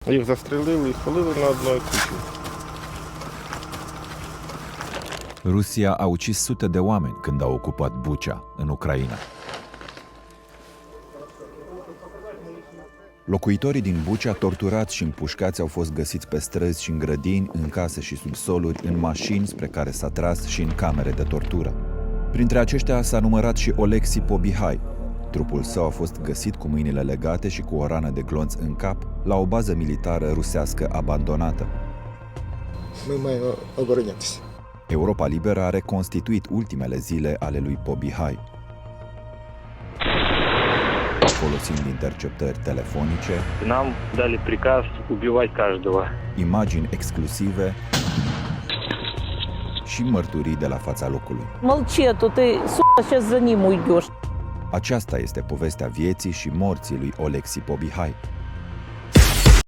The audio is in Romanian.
Їх застрелили і спалили на одній кучі. Rusia a ucis sute de oameni când a ocupat Bucha, în Ucraina. Locuitorii din Bucha, torturați și împușcați, au fost găsiți pe străzi și în grădini, în case și subsoluri, în mașini spre care s-a tras și în camere de tortură. Printre aceștia s-a numărat și Oleksiy Pobihai. Trupul său a fost găsit cu mâinile legate și cu o rană de glonț în cap la o bază militară rusească abandonată. Ми маємо оборонятися. Europa Liberă a reconstituit ultimele zile ale lui Pobihai. Folosind interceptări telefonice, Нам дали приказ убивать каждого. imagini exclusive și mărturii de la fața locului. Молчи, а то ты, сука, сейчас за ним уйдешь. Aceasta este povestea vieții și morții lui Oleksiy Pobihai.